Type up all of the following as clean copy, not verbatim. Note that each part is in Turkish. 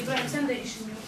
İbrahim sen de işin yok.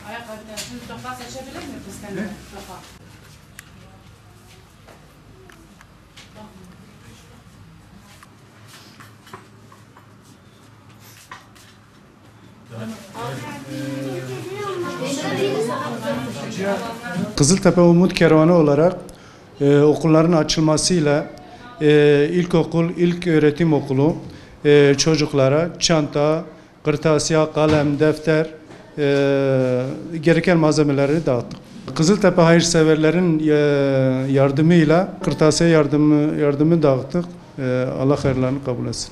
Ayakkabılar. Şimdi toka seçebilir miyiz biz kendine? Toka. Kızıltepe Umut Kervanı olarak okulların açılmasıyla ilkokul, ilköğretim okulu çocuklara çanta, kırtasiye, kalem, defter gereken malzemeleri dağıttık. Kızıltepe hayırseverlerin yardımıyla kırtasiye yardımı dağıttık. Allah hayırlarını kabul etsin.